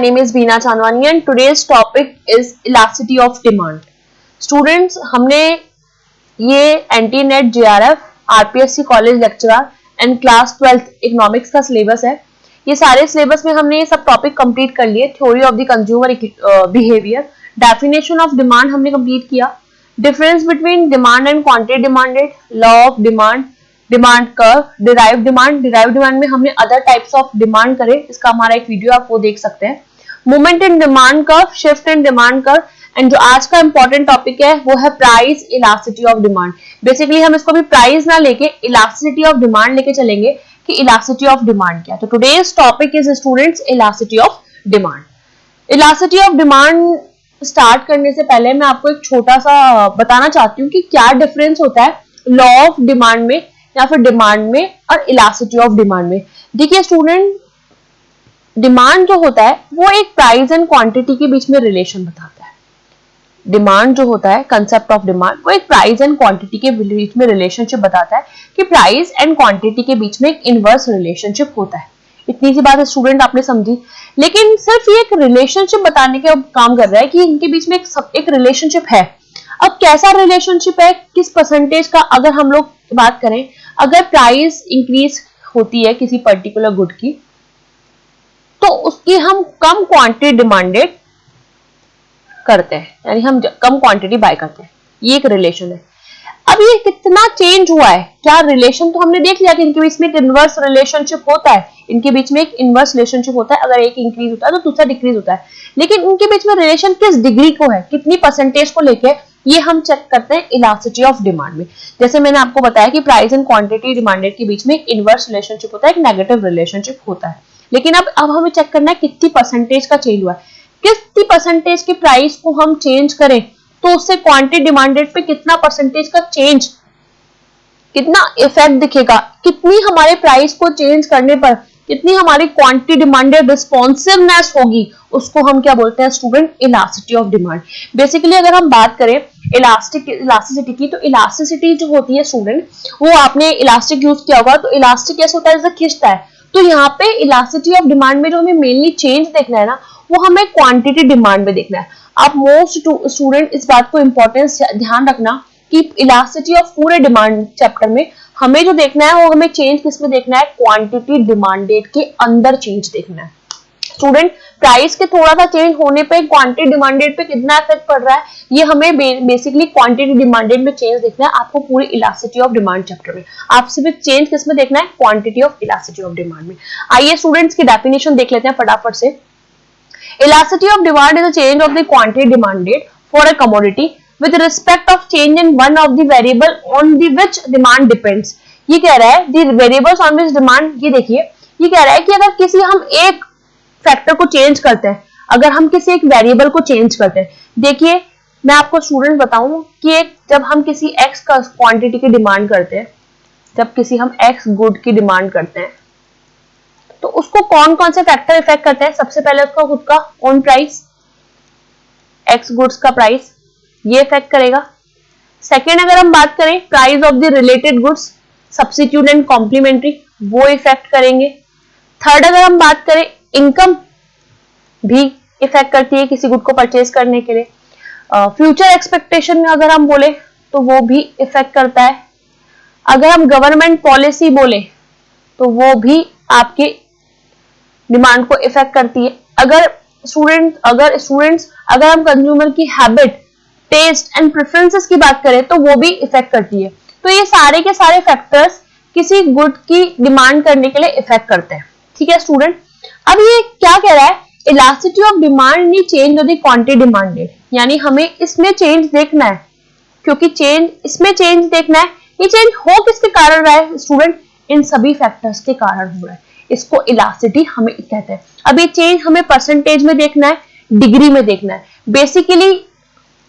name is Veena Chandwani and today's topic is elasticity of demand. Students, हमने ये anti net JRF, RPSC college lecturer and class 12th economics का syllabus है। ये सारे syllabus में हमने ये सब टॉपिक कंप्लीट कर लिए। Theory of the consumer behaviour, definition of demand हमने कंप्लीट किया, difference between demand and quantity demanded, law of demand, demand curve, derive demand में हमने अदर टाइप्स ऑफ डिमांड करे, इसका हमारा एक वीडियो आप वो देख सकते हैं। Movement in demand curve, shift in demand curve, and जो आज का इंपॉर्टेंट टॉपिक है वो है price elasticity of demand. Basically हम इसको भी प्राइस ना लेके इलास्टिसिटी ऑफ डिमांड लेके चलेंगे कि इलास्टिसिटी ऑफ डिमांड क्या है। तो today's topic is students elasticity of demand. Elasticity of demand start करने से पहले मैं आपको एक छोटा सा बताना चाहती हूँ कि क्या डिफरेंस होता है लॉ ऑफ डिमांड में या फिर डिमांड में और इलास्टिसिटी ऑफ डिमांड में। देखिए स्टूडेंट, डिमांड जो होता है वो एक प्राइस एंड क्वांटिटी के बीच में रिलेशन बताता है। डिमांड जो होता है, कंसेप्ट ऑफ डिमांड, वो एक प्राइस एंड क्वांटिटी के बीच में रिलेशनशिप बताता है कि प्राइस एंड क्वांटिटी के बीच में एक इनवर्स रिलेशनशिप होता है। इतनी सी बात स्टूडेंट आपने समझी, लेकिन सिर्फ ये एक रिलेशनशिप बताने के काम कर रहा है कि इनके बीच में एक रिलेशनशिप है। अब कैसा रिलेशनशिप है, किस परसेंटेज का, अगर हम लोग बात करें, अगर प्राइस इंक्रीज होती है किसी पर्टिकुलर गुड की तो उसकी हम कम क्वांटिटी डिमांडेड करते हैं, यानी हम कम क्वांटिटी बाय करते हैं। ये एक रिलेशन है। अब ये कितना चेंज हुआ है, क्या रिलेशन तो हमने देख लिया कि इनके बीच में एक इनवर्स रिलेशनशिप होता है। इनके बीच में एक इनवर्स रिलेशनशिप होता है, अगर एक इंक्रीज होता है तो दूसरा डिक्रीज होता है। लेकिन इनके बीच में रिलेशन किस डिग्री को है, कितनी परसेंटेज को लेके, ये हम चेक करते हैं इलास्टिसिटी ऑफ डिमांड में। जैसे मैंने आपको बताया कि प्राइस एंड क्वांटिटी डिमांडेड के बीच में एक इनवर्स रिलेशनशिप होता है, एक नेगेटिव रिलेशनशिप होता है। लेकिन अब हमें चेक करना है कितनी परसेंटेज का चेंज हुआ है, कितनी परसेंटेज के प्राइस को हम चेंज करें तो उससे क्वांटिटी डिमांडेड पे कितना परसेंटेज का चेंज, कितना इफेक्ट दिखेगा, कितनी हमारे प्राइस को चेंज करने पर कितनी हमारी क्वांटिटी डिमांडेड रिस्पॉन्सिवनेस होगी, उसको हम क्या बोलते हैं student, elasticity of demand. Basically अगर हम बात करें इलास्टिसिटी की, तो इलास्टिसिटी जो होती है स्टूडेंट, वो आपने इलास्टिक यूज किया होगा, तो इलास्टिक कैसे होता है, जैसे खिंचता है। तो यहाँ पे इलास्टिसिटी ऑफ डिमांड में जो हमें मेनली चेंज देखना है ना, वो हमें क्वांटिटी डिमांड में देखना है। आप मोस्ट स्टूडेंट इस बात को इंपॉर्टेंस ध्यान रखना कि इलास्टिसिटी ऑफ पूरे डिमांड चैप्टर में हमें जो देखना है वो हमें चेंज किस में देखना है, क्वांटिटी डिमांडेड के अंदर चेंज देखना है। स्टूडेंट, प्राइस के थोड़ा सा चेंज होने पे क्वांटिटी डिमांडेड पे कितना इफेक्ट पड़ रहा है, ये हमें बेसिकली क्वांटिटी डिमांडेड में चेंज देखना है आपको पूरी इलास्टिसिटी ऑफ डिमांड चैप्टर में। आप सिर्फ चेंज किस में देखना है, quantity of elasticity of demand में। आइए स्टूडेंट्स की डेफिनेशन देख लेते हैं फटाफट से। Elasticity of demand is a change of the quantity demanded for a commodity with respect of change in one of the variable on the which demand depends। ये कह रहा है the variables on which demand, ये देखिए, ये कह रहा है कि अगर किसी हम एक फैक्टर को चेंज करते हैं, अगर हम किसी एक वेरिएबल को चेंज करते हैं, देखिए मैं आपको स्टूडेंट बताऊं कि जब हम किसी x का क्वांटिटी की डिमांड करते हैं, जब किसी हम x गुड की डिमांड करते हैं, तो उसको कौन कौन से फैक्टर इफेक्ट करते हैं। सबसे पहले उसका खुद का ओन प्राइस, एक्स गुड्स का प्राइस, ये इफेक्ट करेगा। सेकेंड, अगर हम बात करें price of the related goods, substitute and complementary, वो इफेक्ट करेंगे। थर्ड, अगर हम बात करें इनकम भी इफेक्ट करती है किसी गुड को परचेज करने के लिए। फ्यूचर एक्सपेक्टेशन में अगर हम बोले तो वो भी इफेक्ट करता है। अगर हम गवर्नमेंट पॉलिसी बोले तो वो भी आपके डिमांड को इफेक्ट करती है। अगर हम कंज्यूमर की हैबिट, टेस्ट एंड प्रेफरेंसेस की बात करें तो वो भी इफेक्ट करती है। तो ये सारे के सारे फैक्टर्स किसी गुड की डिमांड करने के लिए इफेक्ट करते हैं। ठीक है स्टूडेंट, अब ये क्या कह रहा है, elasticity of demand knee change of the quantity demanded, यानी हमें इसमें चेंज देखना है, क्योंकि इसमें चेंज देखना है। ये चेंज हो किसके कारण रहा है स्टूडेंट, इन सभी फैक्टर्स के कारण हो रहा है। इसको इलास्टिसिटी हमें कहते हैं। अब ये चेंज हमें परसेंटेज में देखना है, डिग्री में देखना है। बेसिकली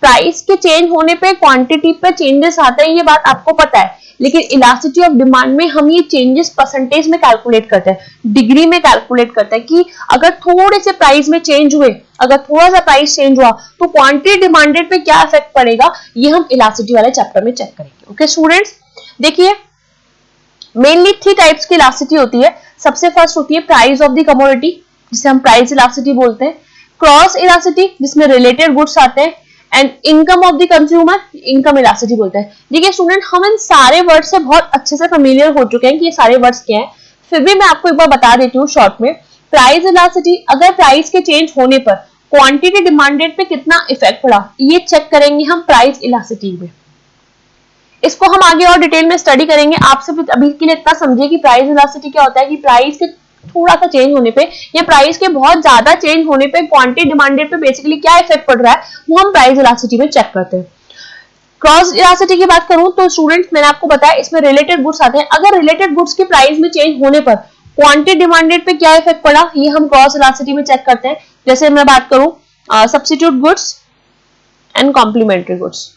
प्राइस के चेंज होने पे क्वांटिटी पे चेंजेस आते हैं, ये बात आपको पता है, लेकिन इलास्टिसिटी ऑफ डिमांड में हम ये चेंजेस परसेंटेज में कैलकुलेट करते हैं, डिग्री में कैलकुलेट करते हैं कि अगर थोड़े से प्राइस में चेंज हुए, अगर थोड़ा सा प्राइस चेंज हुआ तो क्वांटिटी डिमांडेड पे क्या इफेक्ट पड़ेगा, ये हम इलास्टिसिटी वाले चैप्टर में चेक करेंगे। ओके स्टूडेंट्स, देखिए मेनली 3 टाइप्स की इलास्टिसिटी होती है। सबसे फर्स्ट होती है प्राइस ऑफ द कमोडिटी, जिसे हम प्राइस इलास्टिसिटी बोलते हैं, क्रॉस इलास्टिसिटी जिसमें रिलेटेड गुड्स आते हैं, and income of the consumer income elasticity बोलते हैं। देखिए स्टूडेंट, हम इन सारे वर्ड से बहुत अच्छे से फेमिलियर हो चुके हैं कि ये सारे वर्ड्स क्या हैं, फिर भी मैं आपको एक बार बता देती हूँ शॉर्ट में। प्राइस इलास्टिसिटी, अगर प्राइस के चेंज होने पर क्वांटिटी डिमांडेड पे कितना इफेक्ट पड़ा, ये चेक करेंगे हम प्राइस इलास्टिसिटी में। इसको हम आगे और डिटेल में स्टडी करेंगे। आप सिर्फ अभी के लिए इतना समझिए कि प्राइस इलास्टिसिटी क्या होता है कि प्राइस के थोड़ा सा चेंज होने पे या प्राइस के बहुत ज्यादा चेंज होने पे क्वांटिटी डिमांडेड पे बेसिकली क्या इफेक्ट पड़ रहा है, वो हम प्राइस इलास्टिसिटी में चेक करते हैं। क्रॉस इलास्टिसिटी की बात करूं तो स्टूडेंट्स, मैंने आपको बताया इसमें रिलेटेड गुड्स आते हैं। अगर रिलेटेड गुड्स के प्राइस में चेंज होने पर क्वांटिटी डिमांडेड पे क्या इफेक्ट पड़ा, ये हम क्रॉस इलास्टिसिटी में चेक करते हैं। जैसे मैं बात करूं substitute goods and complementary goods.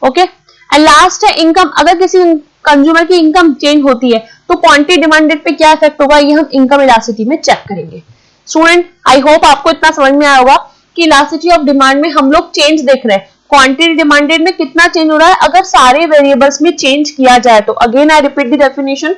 Okay, and last है इनकम। अगर किसी कंज्यूमर की इनकम चेंज होती है तो क्वांटिटी डिमांडेड पे क्या इफेक्ट होगा, ये हम इनकम इलास्टिसिटी में चेक करेंगे। स्टूडेंट, आई होप आपको इतना समझ में आया होगा कि इलास्टिसिटी ऑफ डिमांड में हम लोग चेंज देख रहे हैं, क्वांटिटी डिमांडेड में कितना चेंज हो रहा है अगर सारे वेरिएबल्स में चेंज किया जाए तो। Again I repeat the definition,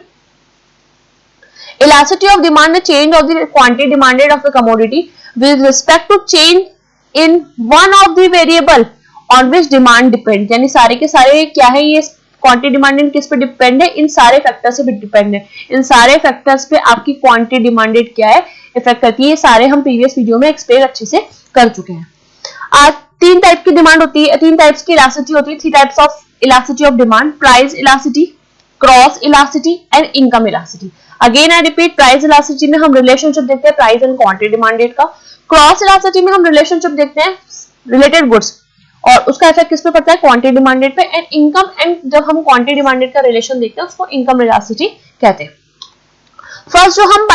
elasticity of demand, the change of the quantity demanded of the commodity with respect to change in one of the variable on which demand depend। यानी सारे के सारे क्या है, ये क्वांटिटी डिमांडेड किस पे depend है, इन सारे फैक्टर्स से डिपेंड है। इन सारे फैक्टर्स पे आपकी क्वांटिटी डिमांडेड क्या है, इफेक्ट करती है। ये सारे हम प्रीवियस वीडियो में एक्सप्लेन अच्छे से कर चुके हैं। आज तीन टाइप की डिमांड होती है, तीन टाइप्स की इलास्टिसिटी होती है। Three types of elasticity of demand, price elasticity, cross elasticity and income elasticity. Again I repeat, price elasticity में हम रिलेशनशिप देखते हैं प्राइस एंड क्वांटिटी डिमांडेड का। क्रॉस इलास्टिसिटी में हम रिलेशनशिप देखते हैं रिलेटेड गुड्स और उसका इफेक्ट किस पे पड़ता है, क्वांटिटी डिमांडेड पे। एंड इनकम, एंड जब हम क्वांटिटी डिमांडेड का रिलेशन देखते हैं उसको इनकम इलास्टिसिटी कहते हैं। फर्स्ट जो हम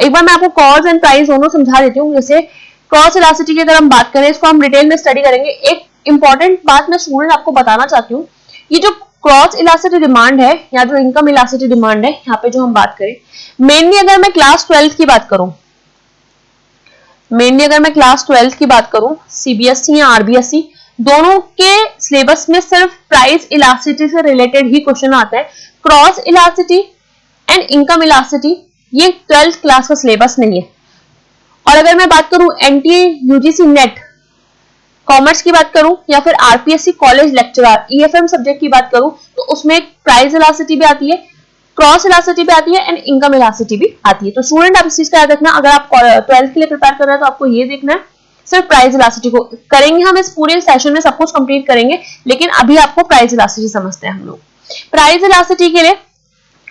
एक बार मैं आपको कॉज एंड प्राइस दोनों समझा देती हूँ। जैसे क्रॉस इलास्टिसिटी की अगर हम बात करें, इसको हम डिटेल में स्टडी करेंगे। एक इंपॉर्टेंट बात मैं स्टूडेंट आपको बताना चाहती हूँ, ये जो क्रॉस इलास्टिसिटी डिमांड है या जो इनकम इलास्टिसिटी डिमांड है, यहाँ पे जो हम बात करें, मेनली अगर मैं क्लास 12 की बात करूं, सीबीएसई या आरबीएसई दोनों के सिलेबस में सिर्फ प्राइस इलास्टिसिटी से रिलेटेड ही क्वेश्चन आता है। Cross elasticity and income elasticity ये 12th क्लास का सिलेबस नहीं है। और अगर मैं बात करूं एनटीए यूजीसी नेट कॉमर्स की बात करूं या फिर RPSC college lecturer EFM subject की बात करूं, तो उसमें प्राइस इलास्टिसिटी भी आती है, क्रॉस इलास्टिसिटी भी आती है एंड इनकम इलास्टिसिटी भी आती है। तो स्टूडेंट, आप इस चीज का याद रखना, अगर आप 12th के लिए प्रिपेयर कर रहे हैं तो आपको ये देखना है, सिर्फ प्राइस इलास्टिसिटी को करेंगे हम इस पूरे सेशन में, सब कुछ कंप्लीट करेंगे, लेकिन अभी आपको प्राइस इलास्टिसिटी समझते हैं हम लोग। प्राइस इलास्टिसिटी के लिए,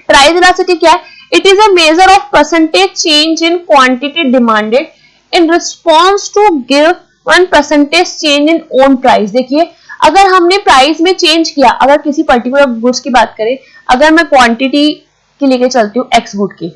प्राइस इलास्टिसिटी क्या है, it is a measure of percentage change in quantity demanded in response to give 1% change in own price. देखिए, अगर हमने प्राइस में चेंज किया, अगर किसी पर्टिकुलर गुड्स की बात करें, अगर मैं क्वांटिटी की लेके चलती हूँ एक्स गुड की,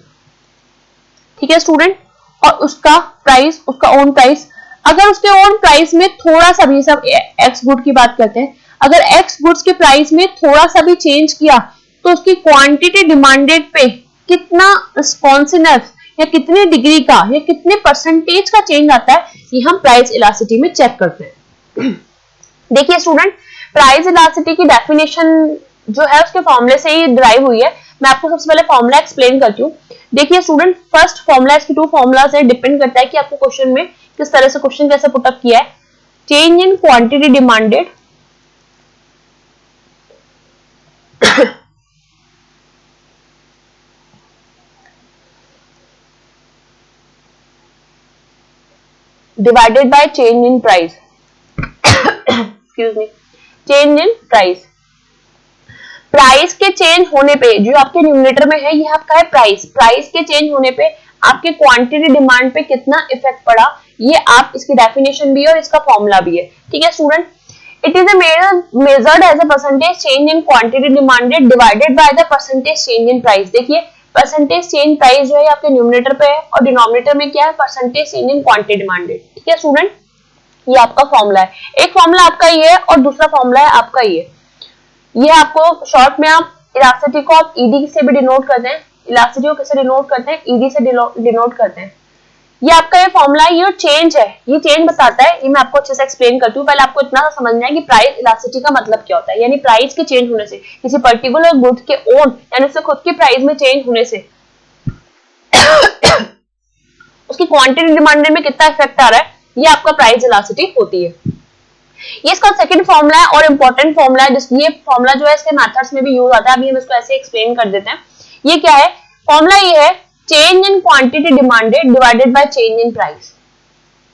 ठीक है स्टूडेंट, और उसका प्राइस, उसका ओन प्राइस, अगर उसके ओन प्राइस में थोड़ा सा भी, सब एक्स गुड की बात करते हैं, अगर एक्स गुड्स के प्राइस में थोड़ा सा भी चेंज किया तो उसकी क्वांटिटी डिमांडेड पे कितना रिस्पॉन्सिवनेस या कितनी डिग्री का या कितने परसेंटेज का चेंज आता है, ये हम प्राइस इलास्टिसिटी में चेक करते हैं। देखिए स्टूडेंट, प्राइस इलास्टिसिटी की डेफिनेशन जो है उसके फॉर्मूले से ही डिराइव हुई है। मैं आपको सबसे पहले फॉर्मूला एक्सप्लेन करती हूँ। देखिए स्टूडेंट, फर्स्ट फॉर्मूला, इसकी टू फॉर्मूलाज है, डिपेंड करता है कि आपको क्वेश्चन में किस तरह से क्वेश्चन कैसे पुटअप किया है। Change in quantity demanded divided by change in price excuse me, change in price। Price के चेंज होने पे, जो आपके न्यूमरेटर में है, ये आपका है प्राइस। प्राइस के चेंज होने पे आपके क्वांटिटी डिमांड पे कितना इफेक्ट पड़ा, ये आप, इसकी डेफिनेशन भी है और इसका फॉर्मूला भी है। ठीक है student, it is a measured as a percentage change in quantity demanded divided by the percentage change in price. देखिए, परसेंटेज चेंज प्राइस जो है आपके न्यूमरेटर पे है और डिनोमिनेटर में क्या है, percentage change in quantity demanded. ठीक है स्टूडेंट, ये आपका फॉर्मूला है। एक फॉर्मूला आपका ये है और दूसरा फॉर्मूला है आपका ये आपको शॉर्ट में आप इलास्टिसिटी को आप ईडी से भी डिनोट करते हैं। इलास्टिसिटी को कैसे डिनोट करते हैं, ईडी से डिनोट करते हैं। ये आपका ये फॉर्मूला है, ये चेंज है, ये चेंज बताता है। ये मैं आपको अच्छे से एक्सप्लेन करती हूँ। पहले आपको इतना सा समझना है कि प्राइस इलास्टिसिटी का मतलब क्या होता है, यानी प्राइस के चेंज होने से, किसी पर्टिकुलर गुड के ओन यानी उससे खुद की प्राइस में चेंज होने से उसकी क्वांटिटी डिमांडेड में कितना इफेक्ट आ रहा है, ये आपका प्राइस इलास्टिसिटी होती है। ये इसका सेकंड फॉर्मूला है और इंपॉर्टेंट फॉर्मूला है, ये फॉर्मूला जो है इसके मेथड्स में भी यूज आता है। अभी हम इसको ऐसे एक्सप्लेन कर देते हैं। ये क्या है, फॉर्मूला ये है change in quantity demanded divided by change in price.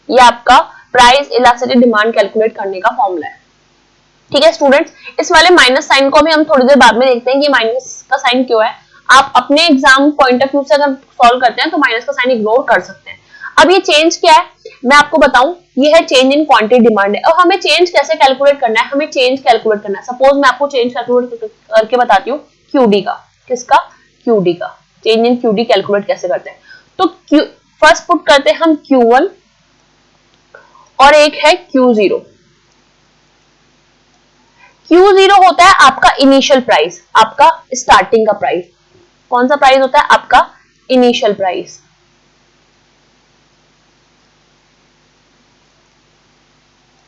ये आपका प्राइस इलास्टिसिटी डिमांड कैलकुलेट करने का फॉर्मूला है। ठीक है स्टूडेंट्स, इस वाले माइनस साइन को भी हम थोड़ी देर बाद में देखते हैं कि माइनस का साइन क्यों है। आप अपने एग्जाम पॉइंट ऑफ व्यू से अगर सॉल्व करते हैं तो माइनस का साइन इग्नोर कर सकते हैं। अब ये चेंज क्या है मैं आपको बताऊं, ये है चेंज इन क्वांटिटी डिमांड है। और हमें चेंज कैसे कैलकुलेट करना है, हमें चेंज कैलकुलेट करना है। सपोज मैं आपको चेंज कैलकुलेट करके बताती हूँ क्यूडी का, किसका, क्यूडी का। चेंज इन क्यूडी कैलकुलेट कैसे करते हैं, तो फर्स्ट पुट करते हैं हम Q1 और एक है Q0। Q0 होता है आपका इनिशियल प्राइस, आपका स्टार्टिंग का प्राइस। कौन सा प्राइस होता है, आपका इनिशियल प्राइस।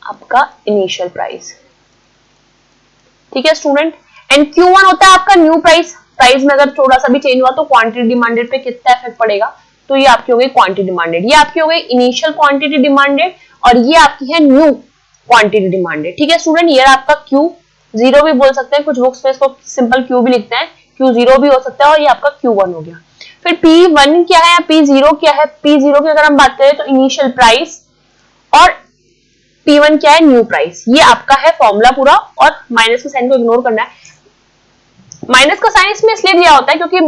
आपका इनिशियल प्राइस, ठीक है स्टूडेंट। एंड Q1 होता है आपका न्यू प्राइस। प्राइस में अगर थोड़ा सा भी चेंज हुआ तो क्वांटिटी डिमांडेड पे कितना इफेक्ट पड़ेगा, तो ये आपकी हो गई क्वांटिटी डिमांडेड। ये आपकी हो गई इनिशियल क्वांटिटी डिमांडेड और ये आपकी है न्यू क्वांटिटी डिमांडेड। ठीक है स्टूडेंट, ये आपका Q0 भी बोल सकते हैं, कुछ बुक्स में इसको सिंपल Q भी लिखते हैं, Q0 भी हो सकता है। और ये आपका Q1 हो गया। फिर P1 क्या है, P0 क्या है। P0 की अगर हम बात करें तो इनिशियल प्राइस और P1 क्या है, न्यू प्राइस। ये आपका है फॉर्मूला पूरा। और माइनस के साइन को इग्नोर करना है। माइनस का साइन इसमें इसलिए दिया होता है क्योंकि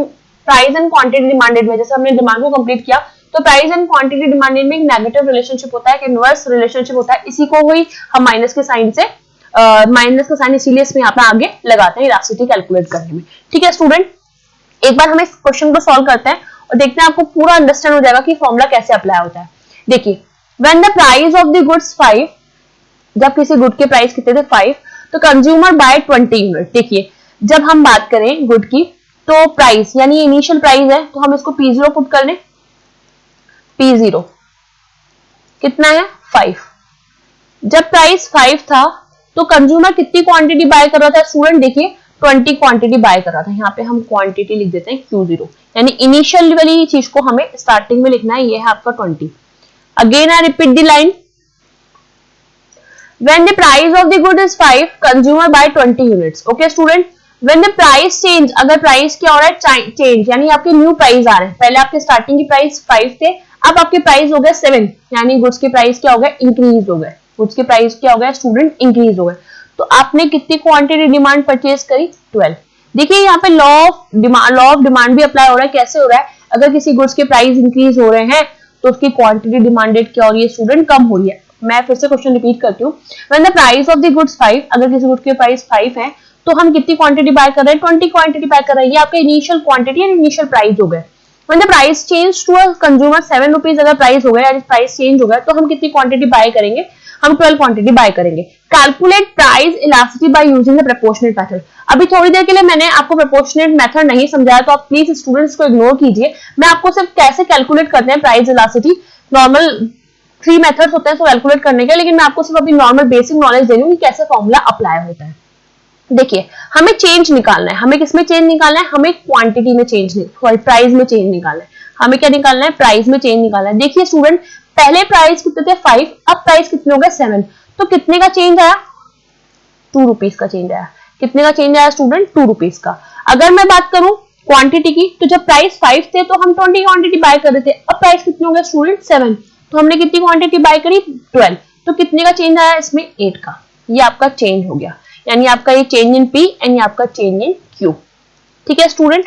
प्राइस एंड क्वांटिटी डिमांडेड में, जैसे हमने डिमांड को कंप्लीट किया तो प्राइस एंड क्वांटिटी डिमांडेड में एक नेगेटिव रिलेशनशिप होता है, एक इनवर्स रिलेशनशिप होता है। इसी को हुई हम माइनस के साइन से माइनस का साइन इसीलिए इसमें यहाँ पे आगे लगाते हैं इलास्टिसिटी कैलकुलेट करने में। ठीक है स्टूडेंट, एक बार हम इस क्वेश्चन को सॉल्व करते हैं और देखते हैं आपको पूरा अंडरस्टैंड हो जाएगा कि फॉर्मूला कैसे अप्लाई होता है। देखिए, when the price of the goods 5, जब किसी गुड के प्राइस कितने थे 5, तो कंज्यूमर बाय 20 यूनिट। देखिए, जब हम बात करें गुड की तो प्राइस यानी इनिशियल प्राइस है, तो हम इसको P0 पुट कर लें। P0 कितना है, 5। जब प्राइस 5 था तो कंज्यूमर कितनी क्वांटिटी बाय कर रहा था स्टूडेंट, देखिए 20 क्वांटिटी बाय कर रहा था। यहाँ पे हम क्वांटिटी लिख देते हैं Q0, यानी इनिशियल वाली चीज को हमें स्टार्टिंग में लिखना है। ये है आपका 20। Again I repeat the line, when the price of the good is 5, consumer buy 20 units. Okay student, when the price change, अगर प्राइस क्या हो रहा है चेंज, यानी आपके न्यू प्राइस आ रहे हैं। पहले आपके स्टार्टिंग की प्राइस 5 थे, अब आपके प्राइस हो गए 7, यानी गुड्स के प्राइस क्या हो गए, इंक्रीज हो गए। गुड्स के प्राइस क्या हो गए स्टूडेंट, इंक्रीज हो गए। तो आपने कितनी क्वांटिटी डिमांड परचेज करी, 12। देखिए यहाँ पे लॉ ऑफ डिमांड भी अप्लाई हो रहा है। कैसे हो रहा है, अगर किसी गुड्स के प्राइस इंक्रीज हो रहे हैं तो उसकी क्वांटिटी डिमांडेड क्या हो रही है स्टूडेंट, कम हो रही है। मैं फिर से क्वेश्चन रिपीट करती हूँ, when the price of the goods 5, अगर किसी गुड के प्राइस 5 है तो हम कितनी क्वांटिटी बाय कर रहे हैं, 20 क्वांटिटी बाय कर रहे हैं। ये आपका initial quantity and initial price हो गए। When the price change to a consumer 7 rupees, अगर प्राइस हो गया यानी प्राइस चेंज हो गया, तो हम कितनी क्वांटिटी बाय करेंगे, हम 12 क्वांटिटी बाय करेंगे। Calculate price elasticity by using the proportionate method. अभी थोड़ी देर के लिए मैंने आपको प्रोपोर्शनेट मेथड नहीं समझाया, तो आप प्लीज स्टूडेंट्स को इग्नोर कीजिए। मैं आपको सिर्फ कैसे कैलकुलेट करते हैं प्राइस इलास्टिसिटी, नॉर्मल 3 मेथड्स होते हैं तो कैलकुलेट करने के, लेकिन मैं आपको सिर्फ अभी नॉर्मल बेसिक नॉलेज दे रही हूँ कि कैसे फॉर्मूला अप्लाई होता है। देखिए, हमें चेंज निकालना है। हमें किसमें चेंज निकालना है, हमें क्वांटिटी में चेंज, प्राइस में चेंज निकालना है। हमें क्या निकालना है, प्राइस में चेंज निकालना है। देखिए स्टूडेंट, पहले प्राइस कितने थे 5, अब प्राइस कितने हो गए 7, तो कितने का चेंज आया, 2 रुपीज का चेंज आया। कितने का चेंज आया स्टूडेंट, 2 रुपीज का। अगर मैं बात करूं क्वांटिटी की, तो जब प्राइस 5 थे तो हम 20 क्वांटिटी बाय कर रहे थे, अब प्राइस कितने हो गए स्टूडेंट 7, तो हमने कितनी क्वांटिटी बाय करी 12, तो कितने का चेंज आया इसमें 8 का। ये आपका चेंज हो गया, यानी आपका ये चेंज इन P एंड ये आपका चेंज इन Q। ठीक है स्टूडेंट,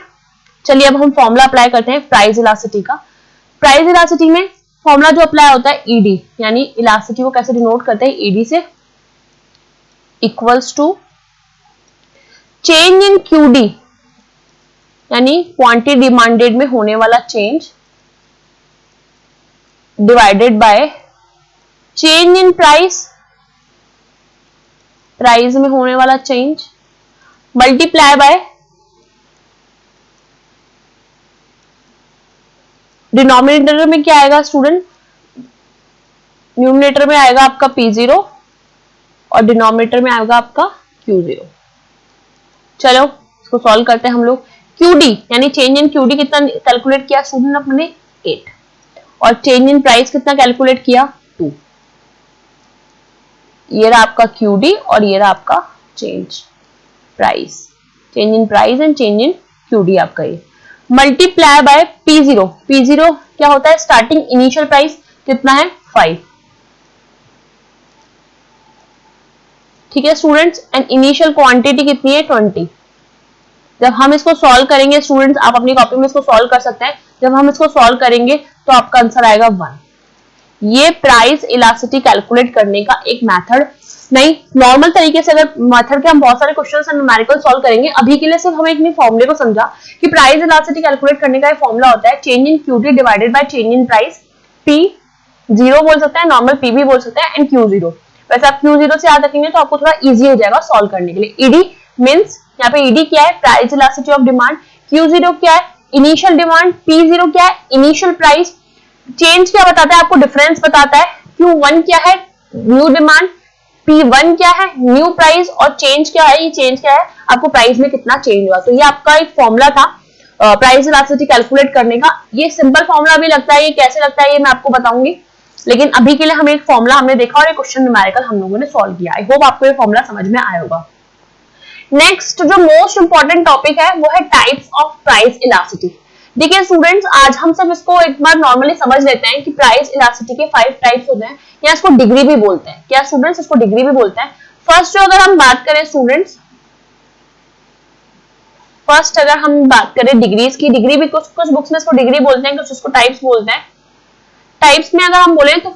चलिए अब हम फॉर्मूला अप्लाई करते हैं प्राइस इलास्टिसिटी का। प्राइस इलास्टिसिटी में फॉर्मूला जो अप्लाई होता है ED, यानी इलास्टिसिटी को कैसे डिनोट करते हैं, ED से equals to change in QD, यानी क्वांटिटी डिमांडेड में होने वाला change divided by change in price, price में होने वाला चेंज मल्टीप्लाई बाय डिनोमिनेटर में क्या आएगा स्टूडेंट, न्यूमिनेटर में आएगा आपका P0 और डिनोमिनेटर में आएगा आपका Q0। चलो इसको सॉल्व करते हैं हम लोग। QD यानी चेंज इन QD कितना कैलकुलेट किया स्टूडेंट अपने 8, और चेंज इन प्राइस कितना कैलकुलेट किया 2। ये रहा आपका QD और ये रहा आपका change price, change in price and change in QD आपका ये मल्टीप्लाई बाय P0। P0 क्या होता है, स्टार्टिंग इनिशियल प्राइस कितना है 5, ठीक है स्टूडेंट्स, एंड इनिशियल क्वांटिटी कितनी है 20। जब हम इसको सॉल्व करेंगे स्टूडेंट्स, आप अपनी कॉपी में इसको सॉल्व कर सकते हैं, जब हम इसको सॉल्व करेंगे तो आपका आंसर आएगा 1। ये प्राइस इलास्टिसिटी कैलकुलेट करने का एक मेथड नहीं, नॉर्मल तरीके से अगर मेथड के हम बहुत सारे क्वेश्चंस एंड न्यूमेरिकल सॉल्व करेंगे, अभी के लिए सिर्फ हमें एक फॉर्मूले को समझा कि प्राइस इलास्टिसिटी कैलकुलेट करने का एक फॉर्मूला होता है change in QD divided by change in price. P0 बोल सकते हैं, नॉर्मल P भी बोल सकते हैं, एंड Q0। वैसे आप Q0 से याद रखेंगे तो आपको थोड़ा इजी हो जाएगा सॉल्व करने के लिए। ED मींस यहाँ पे ED क्या है, price elasticity of demand, Q0 क्या है, इनिशियल डिमांड, P0 क्या है, इनिशियल प्राइस, चेंज क्या बताता है आपको, डिफरेंस बताता है, Q1 क्या है, न्यू डिमांड, P1 क्या है, न्यू प्राइस, और चेंज क्या है, ये चेंज क्या है, आपको प्राइस में कितना चेंज हुआ। तो ये आपका एक फॉर्मूला था प्राइस इलास्टिसिटी कैलकुलेट करने का। ये सिंपल फॉर्मूला भी लगता है, ये कैसे लगता है ये मैं आपको बताऊंगी, लेकिन अभी के लिए हमें एक फॉर्मूला हमने देखा और एक क्वेश्चन न्यूमेरिकल हम लोगों ने सॉल्व किया। आई होप आपको ये फॉर्मूला समझ में आया होगा। नेक्स्ट जो मोस्ट इंपॉर्टेंट टॉपिक है वो है टाइप्स ऑफ प्राइस इलास्टिसिटी। देखिए स्टूडेंट्स, आज हम सब इसको एक बार नॉर्मली समझ लेते हैं कि प्राइस इलास्टिसिटी के 5 टाइप्स होते हैं, या इसको डिग्री भी बोलते हैं। क्या स्टूडेंट्स, इसको डिग्री भी बोलते हैं। फर्स्ट जो अगर हम बात करें स्टूडेंट्स, फर्स्ट अगर हम बात करें डिग्रीज की, डिग्री भी कुछ बुक्स में इसको डिग्री बोलते हैं, कुछ इसको टाइप्स बोलते हैं। टाइप्स में अगर हम बोले तो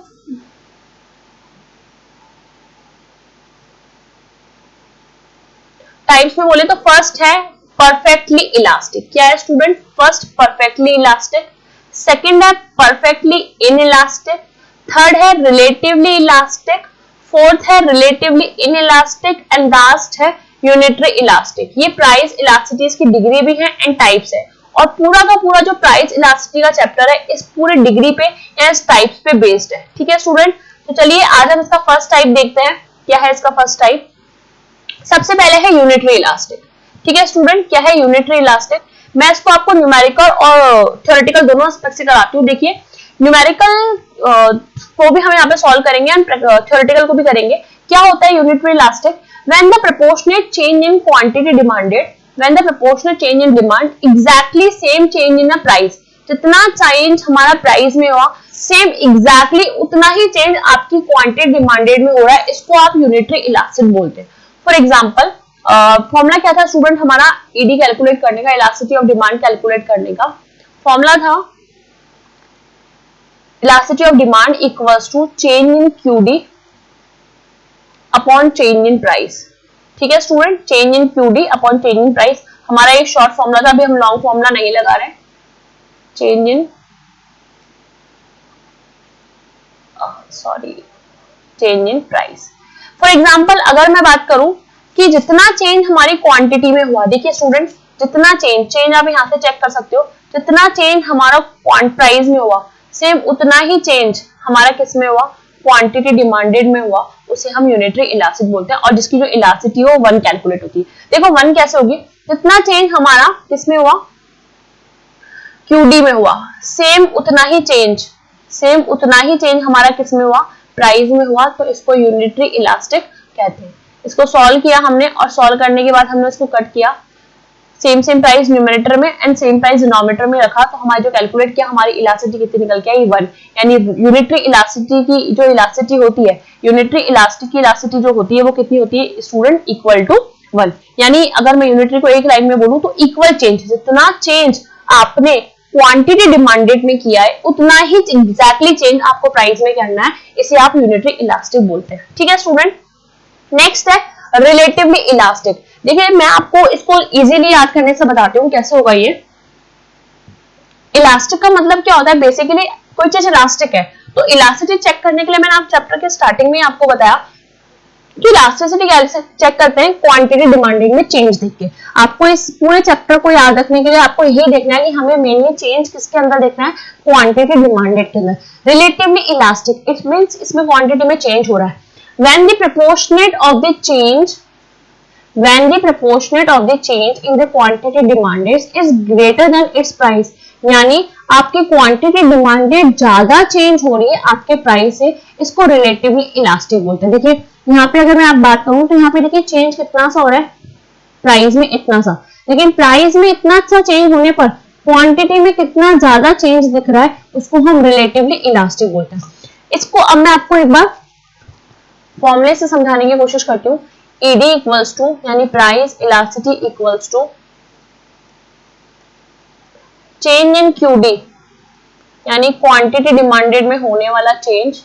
टाइप्स में बोले तो फर्स्ट है परफेक्टली इलास्टिक। क्या है student, first perfectly elastic, second है परफेक्टली इनइलास्टिक, थर्ड है रिलेटिवली इलास्टिक, फोर्थ है रिलेटिवली इनइलास्टिक, एंड लास्ट है यूनिटरी इलास्टिक। ये प्राइस इलास्टिसिटीज की डिग्री भी है एंड टाइप्स है, और पूरा का पूरा जो प्राइस इलास्टिसिटी का चैप्टर है इस पूरे डिग्री पे या इस टाइप्स पे बेस्ड है। ठीक है स्टूडेंट, तो चलिए आज हम इसका फर्स्ट टाइप देखते हैं। क्या है इसका फर्स्ट टाइप? सबसे पहले है यूनिटरी इलास्टिक। ठीक है स्टूडेंट, क्या है यूनिटरी इलास्टिक? मैं इसको आपको न्यूमेरिकल और थ्योरेटिकल दोनों एस्पेक्ट से कराती हूँ। देखिए न्यूमेरिकल को भी हम यहाँ पे सॉल्व करेंगे एंड थ्योरेटिकल को भी करेंगे। क्या होता है unitary elastic? When the proportionate change in quantity demanded, when the proportionate change in demand exactly same change in the price, जितना चेंज हमारा प्राइस में हुआ सेम एग्जैक्टली उतना ही चेंज आपकी क्वांटिटी डिमांडेड में हो रहा है, इसको आप यूनिटरी इलास्टिक बोलते हैं। फॉर एग्जाम्पल फॉर्मूला क्या था स्टूडेंट हमारा ईडी कैलकुलेट करने का, इलास्टिसिटी ऑफ डिमांड कैलकुलेट करने का फॉर्मूला था elasticity of demand equals to change in QD upon change in price. ठीक है student, change in QD upon change in price हमारा एक शॉर्ट फॉर्मूला था, अभी हम लॉन्ग फॉर्मूला नहीं लगा रहे। Change in change in price. For example अगर मैं बात करूं कि जितना चेंज हमारी क्वांटिटी में हुआ, देखिए स्टूडेंट्स जितना चेंज आप यहाँ से चेक कर सकते हो, जितना चेंज हमारा प्राइस में हुआ सेम उतना ही चेंज हमारा किस में हुआ, क्वांटिटी डिमांडेड में हुआ, उसे हम यूनिटरी इलास्टिक बोलते हैं, और जिसकी जो इलास्टिसिटी हो 1 कैलकुलेट होती है। देखो 1 कैसे होगी, जितना चेंज हमारा किस में हुआ, क्यूडी में हुआ, सेम उतना ही चेंज हमारा किस में हुआ, प्राइस में हुआ, तो इसको यूनिटरी इलास्टिक कहते हैं। इसको सॉल्व किया हमने, और सॉल्व करने के बाद हमने इसको कट किया, सेम प्राइस न्यूमरेटर में एंड सेम प्राइस डिनोमिनेटर में रखा, तो हमारा जो कैलकुलेट किया हमारी इलास्टिसिटी कितनी निकल के आई 1। यानी यूनिटरी इलास्टिसिटी की जो इलास्टिसिटी होती है, यूनिटरी इलास्टिक की इलास्टिसिटी जो होती है वो कितनी होती है स्टूडेंट, इक्वल टू 1। यानी अगर मैं यूनिटरी को एक लाइन में बोलूं तो इक्वल चेंज, जितना चेंज आपने क्वांटिटी डिमांडेड में किया है उतना ही एग्जैक्टली चेंज आपको प्राइस में करना है, इसे आप यूनिटरी इलास्टिक बोलते हैं। ठीक है स्टूडेंट, नेक्स्ट है रिलेटिवली इलास्टिक। देखिए मैं आपको इसको इजीली याद करने से बताती हूँ कैसे होगा ये। इलास्टिक का मतलब क्या होता है, बेसिकली कोई चीज इलास्टिक है तो इलास्टिसिटी चेक करने के लिए मैंने आप चैप्टर के स्टार्टिंग में आपको बताया कि इलास्टिसिटी कैसे चेक करते हैं, क्वांटिटी डिमांडेड में चेंज देख के। आपको इस पूरे चैप्टर को याद रखने के लिए आपको यही देखना है कि हमें मेनली चेंज किसके अंदर देखना है, क्वांटिटी डिमांडेड के अंदर। रिलेटिवली इलास्टिक इट मींस इसमें क्वांटिटी में चेंज हो रहा है। When the proportionate of the change in the quantity demanded is greater than its price, यानी आपकी क्वांटिटी डिमांडेड ज्यादा चेंज हो रही है आपके प्राइस से, इसको रिलेटिवली इलास्टिक बोलते हैं। देखिए यहाँ पे अगर मैं आप बात करूं तो यहाँ पे देखिए चेंज कितना सा हो रहा है, प्राइस में इतना सा, लेकिन प्राइस में इतना सा चेंज होने पर क्वांटिटी में कितना ज्यादा चेंज दिख रहा है, उसको हम रिलेटिवली इलास्टिक बोलते हैं। इसको अब मैं आपको एक बार फॉर्मूले से समझाने की कोशिश करती हूँ। ED इक्वल्स टू यानी price elasticity equals to change in QD यानी क्वांटिटी डिमांडेड में होने वाला change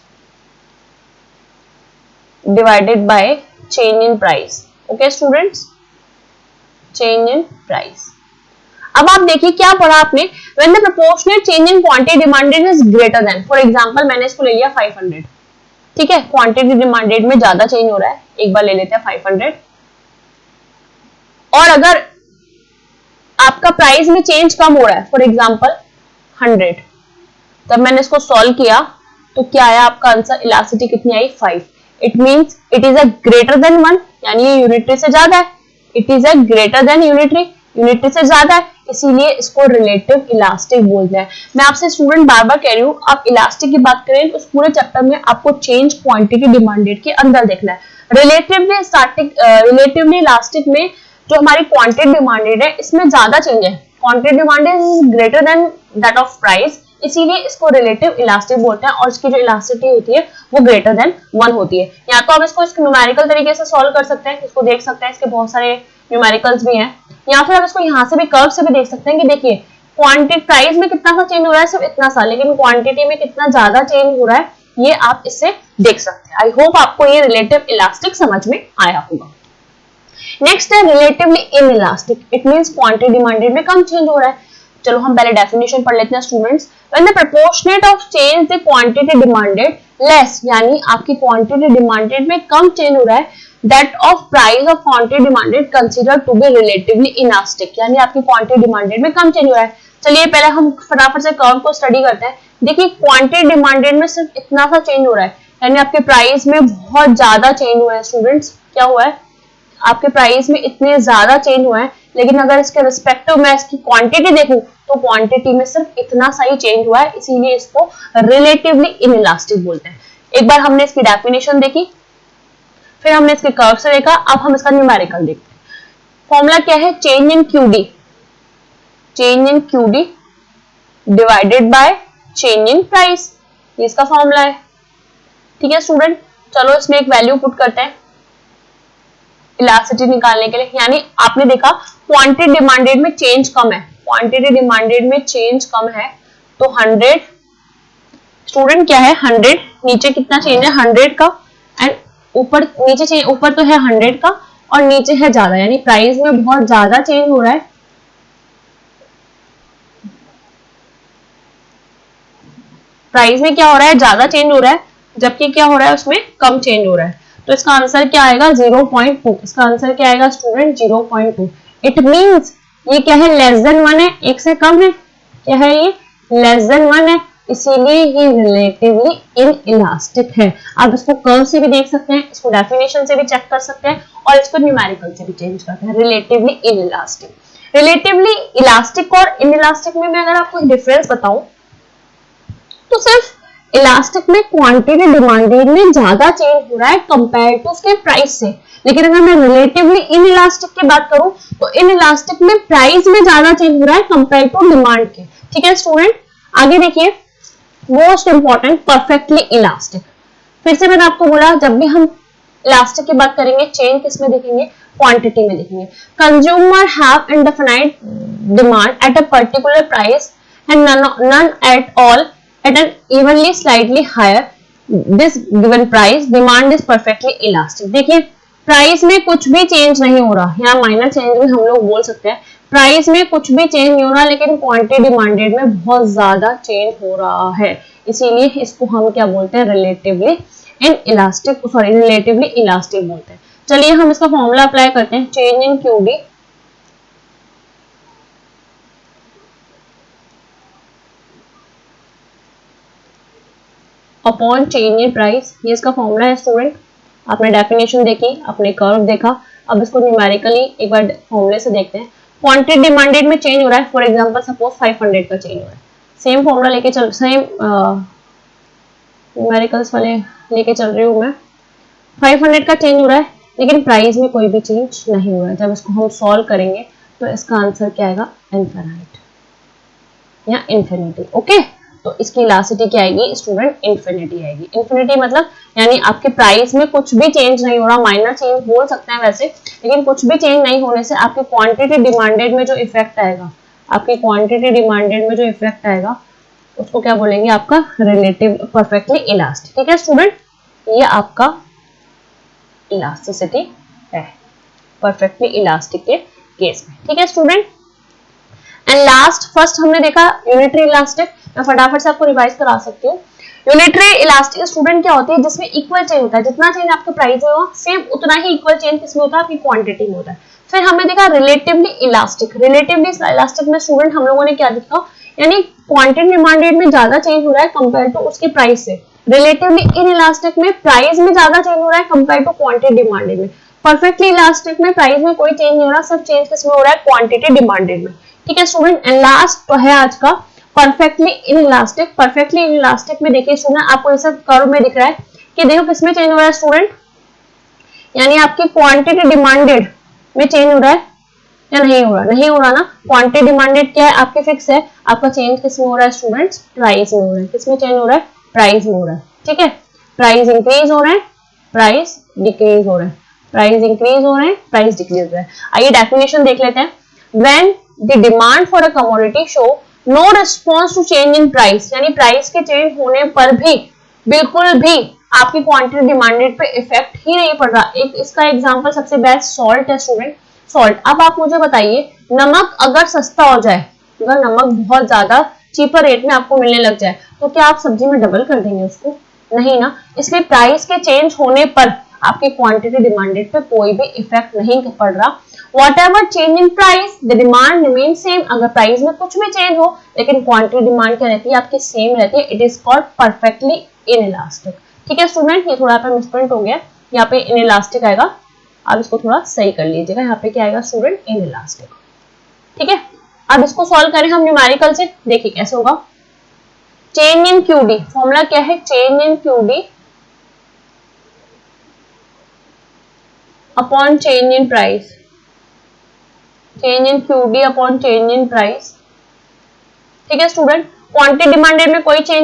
divided by change in price. Okay students, change in price. अब आप देखिए क्या पढ़ा आपने, when the proportionate change in quantity demanded is greater than, for example मैंने इसको ले लिया 500, ठीक है, क्वांटिटी डिमांडेड में ज्यादा चेंज हो रहा है, एक बार ले लेते हैं 500, और अगर आपका प्राइस में चेंज कम हो रहा है, फॉर एग्जांपल 100, तब मैंने इसको सॉल्व किया तो क्या आया आपका आंसर, इलास्टिसिटी कितनी आई 5। It means it is a greater than 1, यानी ये यूनिटरी से ज्यादा है, it is a greater than unitary, unitary से ज्यादा है, इसीलिए इसको रिलेटिव इलास्टिक बोलते हैं। मैं आपसे स्टूडेंट बार बार कह रही हूँ, आप इलास्टिक की बात करें तो उस पूरे चैप्टर में आपको चेंज क्वांटिटी डिमांडेड के अंदर देखना है। रिलेटिवली इलास्टिक में जो हमारी क्वांटिटी डिमांडेड है इसमें ज्यादा चेंज है, quantity demanded is greater then that of price, इसीलिए इसको रिलेटिव इलास्टिक बोलते हैं, और इसकी जो इलास्टिसिटी होती है वो ग्रेटर देन 1 होती है। या तो आप इसको न्यूमेरिकल तरीके से सॉल्व कर सकते हैं, इसको देख सकते हैं, इसके बहुत सारे न्यूमेरिकल्स भी हैं, या फिर आप इसको यहाँ से भी कर्व से भी देख सकते हैं कि देखिए क्वांटिटी प्राइस में कितना सा चेंज हो रहा है, सिर्फ इतना सा, लेकिन क्वांटिटी में कितना ज्यादा चेंज हो रहा है ये आप इससे देख सकते हैं। आई होप आपको ये रिलेटिव इलास्टिक समझ में आया होगा। नेक्स्ट है relatively inelastic, it means quantity demanded में कम चेंज हो रहा है। चलो हम पहले डेफिनेशन पढ़ लेते हैं students. When the proportionate of change the quantity demanded less, यानी आपकी क्वांटिटी डिमांडेड में कम चेंज हो रहा है, that of price of quantity demanded consider to be relatively elastic, यानी आपकी क्वांटिटी डिमांडेड में कम चेंज हो रहा है। चलिए पहले हम फटाफट से कर्व को स्टडी करते हैं। देखिए क्वांटिटी डिमांडेड में सिर्फ इतना सा चेंज हो रहा है, यानी आपके प्राइस में बहुत ज्यादा चेंज हुआ है स्टूडेंट्स, क्या हुआ है आपके प्राइस में इतने ज्यादा चेंज हुआ है, लेकिन अगर इसके रिस्पेक्टिव में इसकी क्वांटिटी देखूं तो क्वांटिटी में सिर्फ इतना सा ही चेंज हुआ है, इसीलिए इसको रिलेटिवली इनइलास्टिक बोलते हैं। एक बार हमने इसकी डेफिनेशन देखी, फिर हमने इसके कर्व से देखा, अब हम इसका न्यूमेरिकल देखते हैं। फॉर्मूला क्या है, change in QD, change in QD divided by change in price, ये इसका फॉर्मूला है। ठीक है स्टूडेंट, चलो इसमें एक वैल्यू पुट करते हैं इलास्टिसिटी निकालने के लिए। यानी आपने देखा क्वांटिटी डिमांडेड में चेंज कम है, क्वांटिटी डिमांडेड में चेंज कम है, तो 100 स्टूडेंट क्या है 100, नीचे कितना चेंज है 100 का, एंड ऊपर नीचे चेंज, ऊपर तो है 100 का और नीचे है ज्यादा, यानी प्राइस में बहुत ज्यादा चेंज हो रहा है। प्राइस में क्या हो रहा है, ज्यादा चेंज हो रहा है, जबकि क्या हो रहा है उसमें कम चेंज हो रहा है। तो इसका आंसर क्या आएगा 0.2, इसका आंसर क्या आएगा स्टूडेंट 0.2। इट मींस ये क्या है लेस देन 1 है, एक से कम है, क्या है ये लेस देन 1 है, इसीलिए ये रिलेटिवली इनइलास्टिक है। आप इसको कर्व से भी देख सकते हैं, इसको डेफिनेशन से भी चेक कर सकते हैं, और इसको न्यूमेरिकल से भी चेंज करते हैं। रिलेटिवली इनइलास्टिक, रिलेटिवली इलास्टिक और इनइलास्टिक में मैं अगर आपको डिफरेंस बताऊं तो सिर्फ इलास्टिक में क्वांटिटी डिमांडेड में ज्यादा चेंज हो रहा है कंपेयर टू उसके प्राइस से, लेकिन अगर मैं रिलेटिवली इनइलास्टिक की बात करूं तो इनइलास्टिक में प्राइस में ज्यादा चेंज हो रहा है कंपेयर टू डिमांड के। ठीक है स्टूडेंट, आगे देखिए मोस्ट इंपॉर्टेंट परफेक्टली इलास्टिक। फिर से मैंने आपको बोला जब भी हम इलास्टिक की बात करेंगे चेंज किसमें देखेंगे, क्वांटिटी में देखेंगे। Consumer have indefinite demand at a particular price and none at all at an evenly slightly higher this given price, demand is perfectly elastic। देखिए प्राइस में कुछ भी चेंज नहीं हो रहा, यहाँ माइनर चेंज भी हम लोग बोल सकते हैं, प्राइस में कुछ भी चेंज नहीं हो रहा, लेकिन क्वांटिटी डिमांडेड में बहुत ज्यादा चेंज हो रहा है, इसीलिए इसको हम क्या बोलते हैं relatively inelastic, sorry relatively elastic बोलते हैं। चलिए हम इसका फॉर्मूला अप्लाई करते हैं, change in QD upon change in price, ये इसका फॉर्मूला है स्टूडेंट। आपने डेफिनेशन देखी, आपने कर्व देखा, अब इसको न्यूमेरिकली एक बार फॉर्मूले से देखते हैं। क्वांटिटी डिमांडेड में चेंज हो रहा है, फॉर एग्जांपल सपोज 500 का चेंज हो रहा है, सेम फॉर्मूला लेके चल, सेम न्यूमेरिकल्स वाले लेके चल रही हूँ मैं, 500 का चेंज हो रहा है लेकिन प्राइस में कोई भी चेंज नहीं हो रहा है। जब इसको हम सॉल्व करेंगे तो इसका आंसर क्या आएगा, इनफिनिट या इन्फिनिटी। ओके, तो इसकी इलास्टिसिटी क्या आएगी स्टूडेंट, इन्फिनिटी आएगी। इन्फिनिटी मतलब यानी आपके प्राइस में कुछ भी चेंज नहीं हो रहा, माइनर चेंज बोल सकते हैं वैसे, लेकिन कुछ भी चेंज नहीं होने से आपकी क्वांटिटी डिमांडेड में जो इफेक्ट आएगा, आपकी क्वांटिटी डिमांडेड में जो इफेक्ट आएगा उसको क्या बोलेंगे, आपका रिलेटिव परफेक्टली इलास्टिक। ठीक है स्टूडेंट, ये आपका इलास्टिसिटी है परफेक्टली इलास्टिक के केस में। ठीक है स्टूडेंट, एंड लास्ट फर्स्ट हमने देखा यूनिटरी इलास्टिक, मैं फटाफट से आपको रिवाइज करा सकती हूँ। यूनिटरी इलास्टिक स्टूडेंट क्या होती है, जिसमें इक्वल चेंज होता है, जितना चेंज आपके प्राइस में हो सेम उतना ही इक्वल चेंज किसमें होता है, आपकी क्वांटिटी में होता है। फिर हमने देखा रिलेटिवली इलास्टिक, रिलेटिवली इलास्टिक में स्टूडेंट हम लोगों ने क्या देखा, यानी क्वांटिटी डिमांडेड में ज्यादा चेंज हो रहा है कंपेयर टू उसके प्राइस से, रिलेटिवली इन इलास्टिक में प्राइस में ज्यादा चेंज हो रहा है कंपेयर टू क्वांटिटी डिमांडेड में, परफेक्टली इलास्टिक में प्राइस में कोई चेंज नहीं हो रहा, सब चेंज किसमें हो रहा है, क्वांटिटी डिमांडेड में। ठीक है स्टूडेंट, एंड लास्ट तो है आज का perfectly in elastic. Perfectly in elastic में देखिए स्टूडेंट, आपको ऐसा कर्व में दिख रहा है कि देखो किसमें चेंज हो रहा है स्टूडेंट, यानी आपकी क्वांटिटी डिमांडेड में चेंज हो रहा है या नहीं हो रहा, नहीं हो रहा ना। क्वांटिटी डिमांडेड क्या है, आपके फिक्स है, आपका चेंज किसमें हो रहा है स्टूडेंट्स, प्राइस में हो रहा है। किसमें चेंज हो रहा है, प्राइस में हो रहा है। ठीक है, प्राइस इंक्रीज हो रहा है, प्राइस डिक्रीज हो रहा है, प्राइस इंक्रीज हो रहे हैं, प्राइस डिक्रीज हो रहा है। आइए डेफिनेशन देख लेते हैं। When the demand for a commodity show no response to change in price, यानी प्राइस के चेंज होने पर भी बिल्कुल भी आपकी क्वांटिटी डिमांडेड पे इफेक्ट ही नहीं पड़ रहा। एक इसका एग्जांपल सबसे बेस्ट सॉल्ट है स्टूडेंट, सॉल्ट। अब आप मुझे बताइए, नमक अगर सस्ता हो जाए, अगर नमक बहुत ज्यादा चीपर रेट में आपको मिलने लग जाए, तो क्या आप सब्जी में डबल कर देंगे उसको, नहीं ना। इसलिए प्राइस के चेंज होने पर आपकी क्वांटिटी डिमांडेड पे कोई भी इफेक्ट नहीं पड़ रहा। Whatever change in price, the demand remains same। अगर प्राइस में कुछ भी चेंज हो लेकिन क्वांटिटी डिमांड क्या रहती है, आपकी सेम रहती है। It is called perfectly inelastic. ठीक है स्टूडेंट, ये थोड़ा पे मिसप्रिंट हो गया, यहाँ पे इनइलास्टिक आएगा, आप इसको थोड़ा सही कर लीजिएगा। यहाँ पे क्या आएगा स्टूडेंट, इनइलास्टिक। ठीक है, अब इसको सॉल्व करें हम न्यूमेरिकल से, देखिए कैसे होगा। चेंज इन क्यूडी, फॉर्मूला क्या है, change in QD upon change in price, change in QD upon change in price. ठीक है स्टूडेंट, क्वांटिटी डिमांडेड में कोई चेंज